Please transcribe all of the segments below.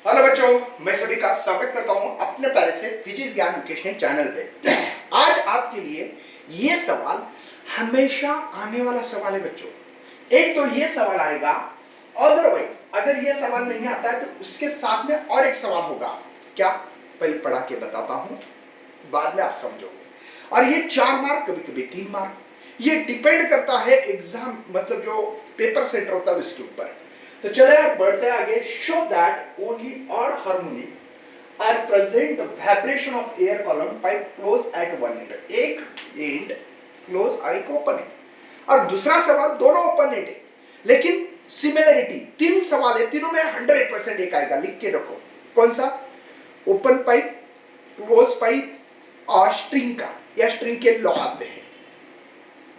Hello बच्चों, मैं सभी का स्वागत करता हूं अपने प्यारे से फिजिक्स ज्ञान एजुकेशनल चैनल पे। आज आपके लिए ये सवाल हमेशा आने वाला सवाल है बच्चों। एक तो ये सवाल आएगा, अदरवाइज अगर ये सवाल नहीं आता है तो उसके साथ में और एक सवाल होगा। क्या? पहले पढ़ा के बताता हूं, बाद में आप समझोगे। और ये 4 मार्क, कभी कभी 3 मार्क, ये डिपेंड करता है एग्जाम मतलब जो पेपर सेंटर होता है उसके ऊपर। तो चले यार बढ़ते आगे। Show that only odd harmonic are present vibration of air column pipe close at one end. एक एंड क्लोज और एक ओपन है, और दूसरा सवाल दोनों ओपन एंड है, लेकिन सिमिलरिटी 3 सवाल है, तीनों में 100% एक आएगा। लिख के रखो कौन सा? ओपन पाइप, क्लोज पाइप और स्ट्रिंग का, या स्ट्रिंग के लॉ आते हैं।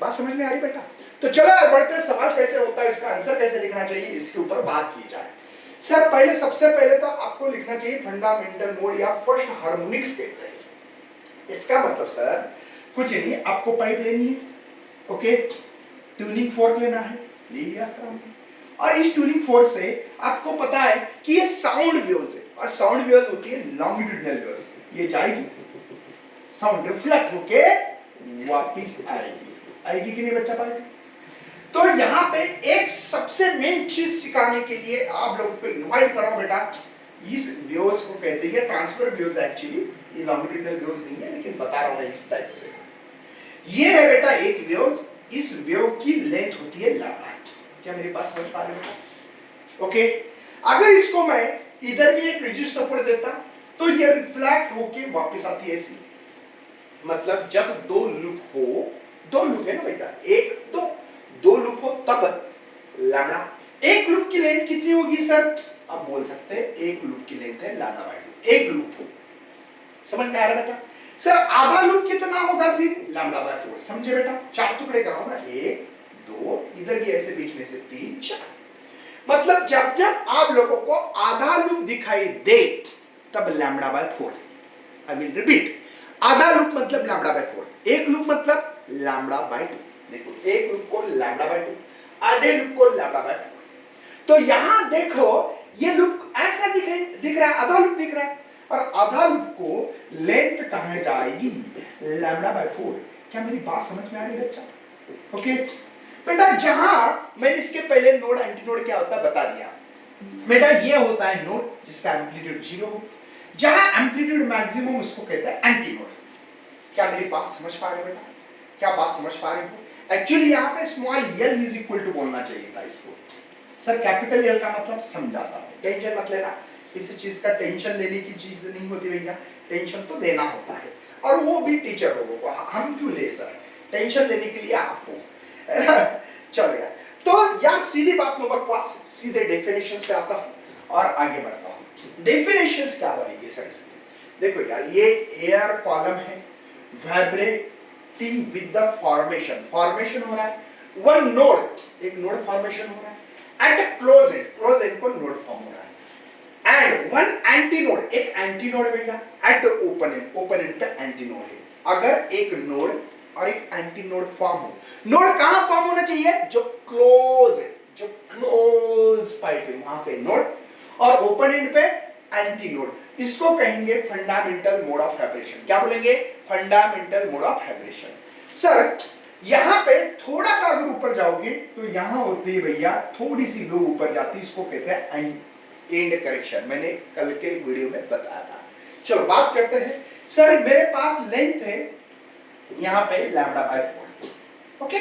बात समझ में आ रही बेटा? तो चलो यार बढ़ते, सवाल कैसे होता है, इसका आंसर कैसे लिखना चाहिए, इसके ऊपर बात की जाए। सर पहले सबसे पहले तो आपको लिखना चाहिए फंडामेंटल मोड या फर्स्ट हार्मोनिक्स कहते हैं। इसका मतलब सर कुछ नहीं, आपको पाइप लेनी है, ओके, ट्यूनिंग फोर्क लेना है, ले लिया सर हमने, और इस ट्यूनिंग फोर्क से आपको पता है कि ये साउंड वेव्स है, और साउंड वेव्स होती है लॉन्गिट्यूडिनल वेव्स। ये जाएगी, साउंड रिफ्लेक्ट होके वापस आएगी कि नहीं बच्चा पाएगा? तो यहाँ पे एक सबसे मेन चीज सिखाने के लिए आप लोगों को इनवाइट कर रहा हूं बेटा। इस वेव्स को कहते हैं ट्रांसफर वेव्स, एक्चुअली ये लॉन्गिट्यूडिनल वेव्स नहीं है, लेकिन बता रहा हूं मैं इस टाइप से। ये है बेटा एक वेव्स, इस वेव की लेंथ होती है लैम्डा। क्या मेरी बात समझ पा रहे हो बेटा? ओके, अगर इसको मैं इधर भी एक रिजिड सपोर्ट देता तो ये रिफ्लेक्ट होके वापस आती है ऐसी। मतलब जब दो लूप हो, दो लूप है ना बेटा, एक दो लूप हो तब लैम्डा। एक लूप की लेंथ कितनी होगी सर? आप बोल सकते हैं एक लूप की लेंथ है लैम्डा बाय 2। एक लूप हो, समझ में आ रहा बेटा? सर आधा लूप कितना होगा फिर? Lambda by 4। समझे बेटा? 4 टुकड़े कराओ ना, 1 2, इधर भी ऐसे बीच में से 3 4। मतलब जब जब आप लोगों को आधा लूप दिखाई दे तब lambda by 4। I will repeat, आधा लूप मतलब लैम्डा बाय 4, एक लूप मतलब लैम्डा बाय 2। देखो, एक लूप को लैम्डा बाय 2, आधे लूप को लैम्डा बाय 4। तो यहां देखो ये लूप ऐसा दिख रहा है, आधा लूप दिख रहा है, और आधा लूप को लेंथ कहां जाएगी? Lambda by 4। क्या मेरी बात समझ में आ रही है बच्चा? ओके बेटा, जहां मैंने इसके पहले नोड एंटी नोड क्या होता है बता दिया बेटा। ये होता है नोड जिसका एम्पलीट्यूड 0 हो, जहां एम्पलीट्यूड मैक्सिमम उसको कहते हैं एंटी नोड। क्या मेरी बात समझ पा रहे हो बेटा? क्या बात समझ पा रहे हो? एक्चुअली यहाँ पे small l is equal to बोलना चाहिए था इसको। सर कैपिटल L का मतलब समझाता हूं, टेंशन मत लेना, किसी चीज का टेंशन लेने की चीज नहीं होती भैया, टेंशन तो देना होता है, और वो भी टीचर लोगों को। हम क्यों ले सर, टेंशन लेने के लिए आपको। चलो यार, तो यार सीधी बात नो बकवास, सीधे डेफिनेशंस पे आता हूं और आगे बढ़ता हूं। डेफिनेशंस क्या बनेगी सर इसकी? देखो यार, ये एयर कॉलम है, वाइब्रेटिंग विद द फॉर्मेशन हो रहा है, वन नोड, एक नोड फॉर्मेशन हो रहा है एट क्लोज एंड को नोड फॉर्म हो रहा है, एंड वन एंटी नोड, एक एंटी नोड भैया एट ओपन एंड पे एंटी नोड है। अगर एक नोड और एक एंटी नोड फॉर्म हो, नोड कहां फॉर्म होना चाहिए? जो क्लोज है, जो क्लोज पाइप है वहां पे नोड, और ओपन एंड पे एंटी नोड। इसको कहेंगे फंडामेंटल मोड ऑफ वाइब्रेशन। क्या बोलेंगे? Fundamental mode of vibration. Sir यहां पे थोड़ा सा अगर ऊपर जाओगे तो यहां होती है भैया, थोड़ी सी लो ऊपर जाती है, इसको कहते हैं एंड करेक्शन। मैंने कल के वीडियो में बताया था। चलो बात करते हैं। सर मेरे पास लेंथ है यहां पे lambda by 4, okay,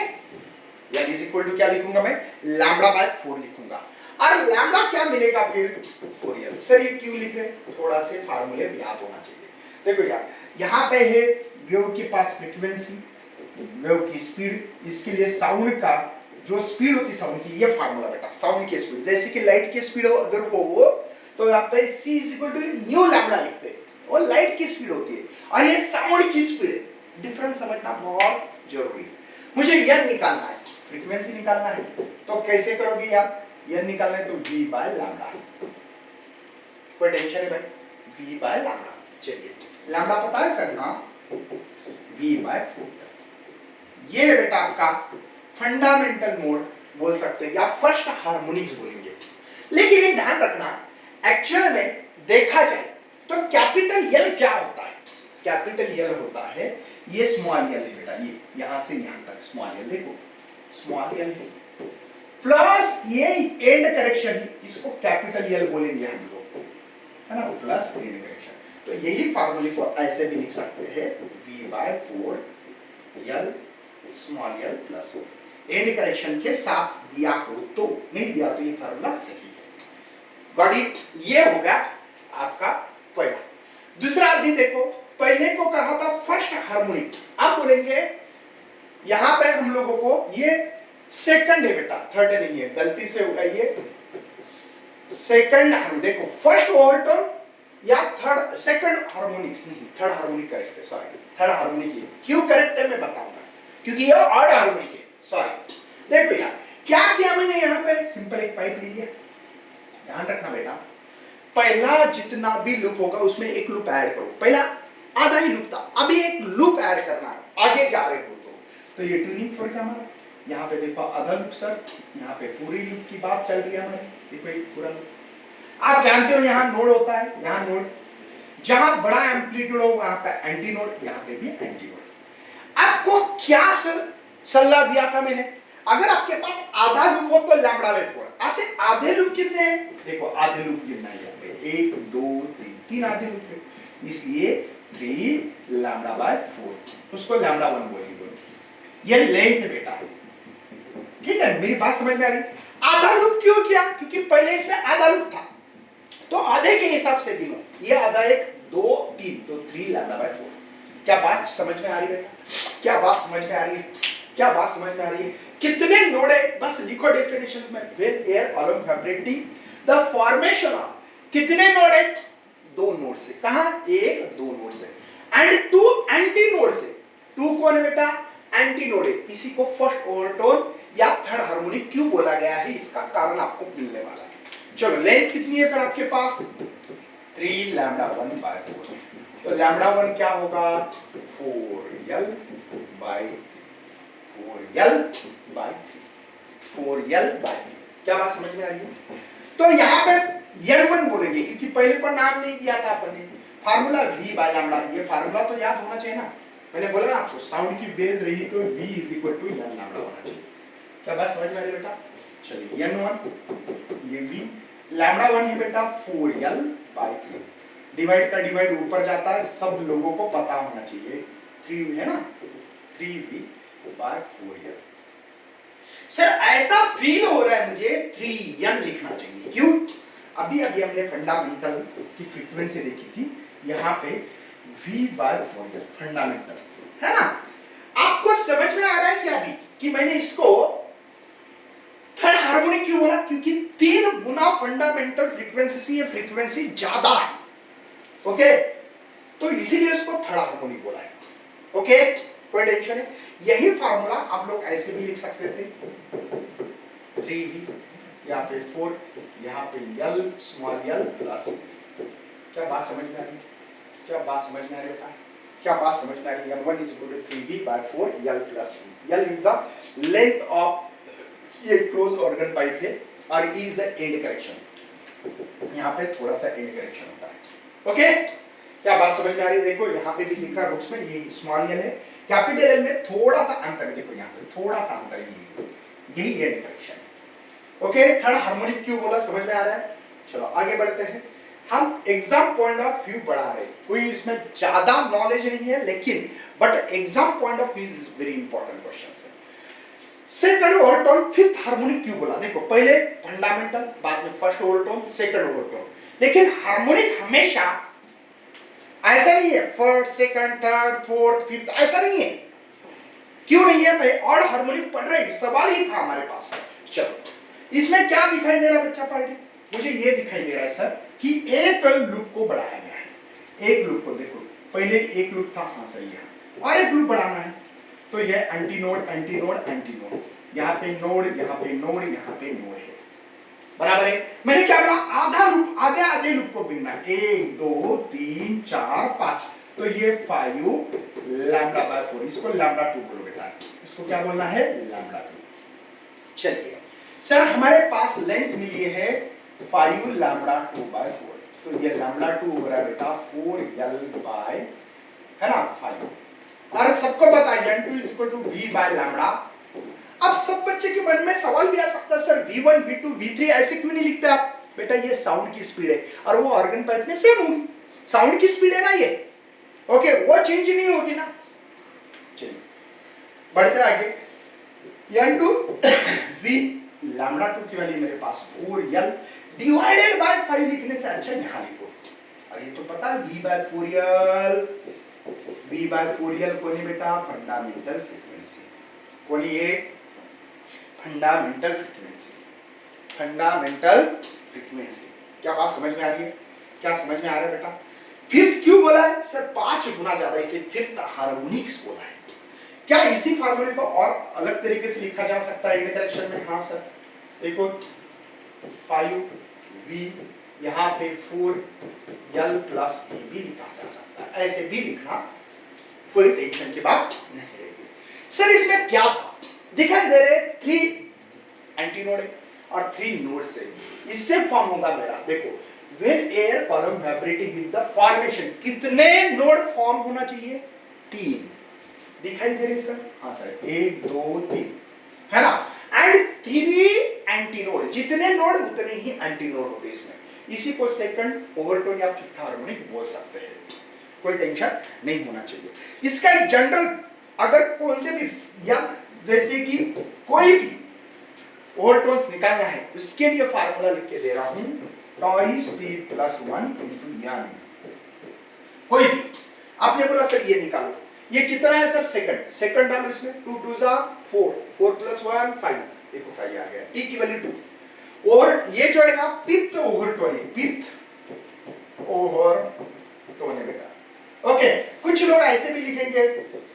L is equal to क्या लिखूंगा मैं? लैम्डा बाय 4 लिखूंगा, और लैम्डा क्या मिलेगा फिर? 4L। सर ये क्यों लिख रहे हैं? थोड़ा से फार्मूले याद होना चाहिए। देखो यार, यहां पे है वेव के पास फ्रीक्वेंसी, वेव की स्पीड, इसके लिए साउंड का जो स्पीड होती है साउंड की, ये फार्मूला बेटा, साउंड की स्पीड। जैसे कि लाइट की स्पीड अगर हो तो यहाँ पे c is equal to nu lambda लिखते हैं, वो लाइट की स्पीड होती है, और ये साउंड की स्पीड है। डिफरेंस समझना बहुत जरूरी है। मुझे n निकालना है, फ्रीक्वेंसी निकालना है, तो कैसे करोगे यार? n निकालना है तो v बाय लैम्डा। कोई टेंशन है भाई? v by lambda. चलिए, लैम्डा पता है सर ना? v by 4। ये बेटा आपका फंडामेंटल मोड बोल सकते हैं, या फर्स्ट हार्मोनिक्स बोलेंगे। लेकिन एक ध्यान रखना, एक्चुअल में देखा जाए तो कैपिटल यल क्या होता है? कैपिटल यल होता है ये स्मॉल यल है बेटा, ये यहां से यहां तक स्मॉल यल, देखो स्मॉल यल है प्लस ये एंड करेक्शन, इसको कैपिटल यल बोलेंगे हम लोग, है ना, प्लस एंड करेक्शन। तो यही फार्मूले को ऐसे भी लिख सकते हैं V/4 L small L plus and correction के साथ दिया हो तो, नहीं दिया तो ये फार्मूला सही है। Got it? ये होगा आपका पहला। दूसरा अभी देखो, पहले को कहा था फर्स्ट हार्मोनिक, अब बोलेंगे यहां पे हम लोगों को ये सेकंड है बेटा, थर्ड नहीं है, गलती से होगा ये सेकंड हार्मोनिक। देखो फर्स्ट ओवरटोन या थर्ड, सेकंड हार्मोनिक्स नहीं, थर्ड हार्मोनिक करेक्ट है, सॉरी थर्ड हार्मोनिक है। क्यों करेक्ट है मैं बताऊंगा, क्योंकि ये ऑड हार्मोनिक है, सॉरी। देखो यार क्या किया मैंने, यहां पे सिंपल एक पाइप ले लिया, ध्यान रखना बेटा, पहला जितना भी लूप होगा उसमें एक लूप ऐड करो, पहला आधा ही लूप था, अभी एक लूप ऐड करना है, आगे जा रहे हो तो ये ट्यूनिंग फोर्क है हमारा। यहाँ पे देखो आधा लूप सर, यहाँ पे पूरी लूप की बात चल रही है हमारी, देखो एक पूरा लूप। आप जानते हो यहाँ नोड होता है, यहाँ नोड, जहां बड़ा एम्पलीट्यूड हो वहां पे एंटी नोड, यहाँ पे भी एंटी नोड। आपको क्या सलाह दिया था मैंने, अगर आपके पास आधा लूप हो तो लैम्बडा बाय 4, ऐसे आधे लूप कितने हैं, देखो आधे लूप गिनना है यहाँ पे, 1 2 3, 3 आधे लूप है, इसलिए 3 लैम्बडा बाय 4, उसको लैम्बडा 1 बोलेंगे। ये लेंथ है बेटा, ठीक है, मेरी बात समझ में आ रही? आधा लूप क्यों किया, क्योंकि पहले इसमें आधा लूप था, तो आधे के हिसाब से गिनो, ये आधा 1 2 3, तो 3 लैम्बडा बाय 4। क्या बात समझ में आ रही बेटा? क्या बात समझ में आ रही है? क्या बात समझ में आ रही है? कितने नोड है बस लिखो डेफिनेशन में, when air column vibrating the formation of, कितने नोड है, 2 नोड से, कहां 1 2 नोड से, एंड 2 एंटी नोड से। 2 कौन है बेटा, एंटी नोड है, इसी को फर्स्ट ओवरटोन या थर्ड हार्मोनिक क्यों बोला गया है, इसका कारण आपको मिलने वाला है। चलो लेंथ कितनी है सर आपके पास, 3 लैम्बडा 1 बाय 4, तो लैम्बडा 1 क्या होगा, 4L bye 4L bye 4L bye 3। क्या बात समझ में आ रही है? तो यहाँ पे L1 बोलेंगे, क्योंकि पहले पर नाम नहीं दिया था अपन ने, फार्मूला V बाय लैम्बडा, ये फार्मूला तो याद होना चाहिए ना, मैंने बोला ना आपको साउंड की बेस रही तो V is equal to N lambda होना चाहिए। क्या बात समझ में आ रही है बेटा? चलिए N1 ये V, लैम्बडा 1 है बेटा 4L बाय 3, डिवाइड का डिवाइड ऊपर जाता है, सब लोगों को पता होना चाहिए, 3 है ना, 3V बाय 4L। सर ऐसा फील हो रहा है मुझे 3N लिखना चाहिए, क्यों? अभी हमने फंडामेंटल की फ्रीक्वेंसी देखी थी, यहाँ पे V/4 फंडामेंटल है ना। आपको समझ में आ रहा है क्या अभी कि मैंने इसको थर्ड हार्मोनिक क्यों बोला, क्योंकि 3 गुना फंडामेंटल फ्रीक्वेंसी से ये फ्रीक्वेंसी ज्यादा है, ओके, तो इसीलिए इसको थर्ड हार्मोनिक बोला है, ओके, कोई टेंशन है। यही फार्मूला आप लोग ऐसे भी लिख सकते थे, 3V यहाँ पे 4, यहाँ पे L स्मॉल l प्लस। क्या बात समझ में आ रही है? क्या बात समझ में आ रही है? क्या बात समझ में आ रही है? 1 is equal to 3V by 4L plus E। L is the length of ये क्लोज ऑर्गन पाइप है और E is the end correction, यहाँ पे थोड़ा सा एंड करेक्शन होता है, ओके। क्या बात समझ में आ रही है? देखो यहाँ पे भी लिख रहा है बुक्स में, ये स्मॉल l है, कैपिटल L में थोड़ा सा अंतर, देखो यहाँ पे थोड़ा सा अंतर, यही एंड करेक्शन है, ओके। थर्ड हार्मोनिक क्यों बोला, समझ में आ रहा है? चलो आगे बढ़ते हैं, हम एग्जाम पॉइंट ऑफ व्यू पढ़ा रहे, कोई इसमें ज्यादा नॉलेज नहीं है, लेकिन but exam point of view is very important question है। सेकंड ओवरटोन फिफ्थ हार्मोनिक क्यों बोला, देखो पहले फंडामेंटल, बाद में फर्स्ट ओवरटोन, सेकंड ओवरटोन, लेकिन हार्मोनिक हमेशा ऐसा नहीं है first second third fourth fifth, ऐसा नहीं है। क्यों नहीं है? भाई ऑड हार्मोनिक पढ़ रहे, सवाल ही था हमारे पास। चलो इसमें क्या दिखाई दे रहा है बच्चा पार्टी, मुझे ये दिखाई दे रहा है सर कि एक लूप को बढ़ाया गया है, एक लूप को, देखो पहले एक लूप था, हाँ सही है, और एक लूप बढ़ाना है, तो ये anti node anti node anti node, यहाँ पे नोड, यहाँ पे नोड, यहाँ पे नोड है, बराबर है। मैंने क्या बोला, आधा लूप, आधे आधे लूप को गिनना है, 1 2 3 4 5, तो ये 5 लैम्बडा बाय 4, इसको लैम्बडा 2 बोलो बेटा, इसको क्या बोलना है, लैम्बडा 2। चलिए सर हमारे पास लेंथ मिली है 5 लैम्बडा 2 बाय 4, तो ये लैम्डा 2 हो रहा है बेटा 4l बाय, है ना, 5। और सबको पता है n2 equal to v by lambda. अब सब बच्चे के मन में सवाल भी आ सकता है, सर v1 v2 v3 ऐसे क्यों नहीं लिखते आप? बेटा ये साउंड की स्पीड है और वो ऑर्गन पाइप में सेम होगी, साउंड की स्पीड है ना ये, ओके, वो चेंज नहीं होगी ना। चलिए बढ़ते आगे, n2 v लैम्डा 2 की वैल्यू मेरे पास 4l डिवाइडेड बाय 5 लिखने से अच्छा यहाँ लिखो। और ये तो पता है v बाय 4l कोनी बेटा फंडामेंटल फ्रीक्वेंसी, कोनी ये फंडामेंटल फ्रीक्वेंसी। क्या बात समझ में आ रही है? क्या समझ में आ रहा है बेटा? फिफ्थ क्यों बोला है सर? 5 गुना ज्यादा, इसलिए फिफ्थ हार्मोनिक्स बोला है। क्या इसी फार्मूले को और अलग तरीके से लिखा जा सकता है इंटरेक्शन में? हाँ सर, देखो 5v यहाँ पे 4l प्लस a भी लिखा जा सकता है, ऐसे भी लिखना, कोई टेंशन की बात नहीं रहेगी। सर इसमें क्या था? दिखाई दे रहे 3 एंटीनोड और 3 नोड से, इससे फॉर्म होगा मेरा, देखो when air column vibrating with the formation, कितने नोड फॉर्म होना चाहिए? 3। दिखाई दे रही सर? हाँ सर, 1 2 3, है ना। एंड 3 एंटीनोड, जितने नोड उतने ही एंटीनोड होते हैं इसमें, इसी को सेकंड ओवरटोन या फिफ्थ हार्मोनिक बोल सकते हैं। कोई टेंशन नहीं होना चाहिए। इसका एक जनरल, अगर कौन से भी, या जैसे कि कोई भी ओवरटोन्स निकालना है, उसके लिए फार्मूला लिख के दे रहा हूं, twice p plus 1 into n। कोई भी आपने बोला सर ये निकालो, ये कितना है सर? सेकंड डालो इसमें, 2 2 जा 4, 4 प्लस 1 5, देखो 5 आ गया, p की वैल्यू 2। और ये जो है ना फिफ्थ ओवरटोन है, फिफ्थ ओवरटोन है बेटा, ओके। कुछ लोग ऐसे भी लिखेंगे,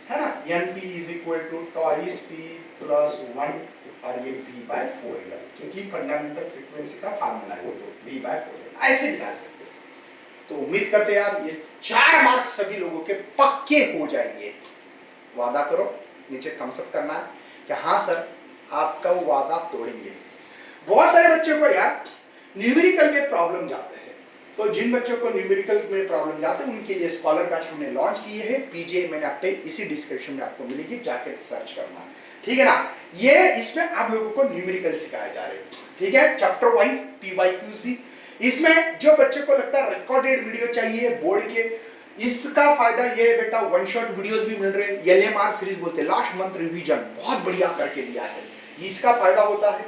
है ना, np is equal to twice p plus 1 और ये v बाय 4l, क्योंकि फंडामेंटल फ्रीक्वेंसी का फार्मूला है, तो v बाय 4l ऐसे निकाल सकते हैं। तो उम्मीद करते हैं यार ये 4 मार्क सभी लोगों के पक्के हो जाएंगे। वादा करो, नीचे थम्स अप करना है कि हाँ सर आपका वो वादा तोड़ेंगे। बहुत सारे बच्चों को यार न्यूमेरिकल में प्रॉब्लम जाते हैं, तो जिन बच्चों को न्यूमेरिकल में प्रॉब्लम जाते हैं उनके लिए स्कॉलर बैच हमने लॉन्च किए हैं, पीजे मैंने आप पे इसी डिस्क्रिप्शन में आपको मिलेगी, जाके सर्च करना, ठीक है ना। ये इसमें आप लोगों को न्यूमेरिकल सिखाया जा रहा है, ठीक है, चैप्टर वाइज पीवाईक्यूज भी। इसमें जो बच्चे को लगता है रिकॉर्डेड वीडियो चाहिए बोर्ड के, इसका फायदा ये है बेटा, वन शॉट वीडियोस भी मिल रहे हैं, एलएमआर सीरीज बोलते हैं, लास्ट मंथ रिवीजन बहुत बढ़िया करके दिया है, इसका फायदा होता है।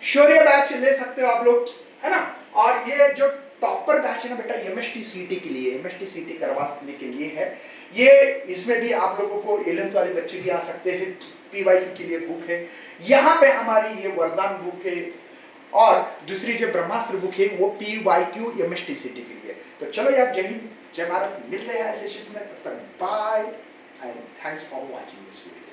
शौर्य बैच ले सकते हो आप लोग, है ना। और ये जो टॉपर बैच है ना बेटा, एमएसटी सीटी के लिए, एमएसटी सीटी करवाने के लिए है ये। इसमें भी आप लोगों को 11th वाले बच्चे भी आ सकते हैं, पीवाईक्यू के लिए बुक है, यहाँ पे हमारी ये वरदान बुक है, और दूसरी जो ब्रह्मास्त्र बुक है वो पीवाईक्यू एमएसटी सीटी के लिए। तो चलो यार, जय हिंद जय भारत, मिलते हैं ऐसे सेशन में, तब तक bye and thanks for watching this video.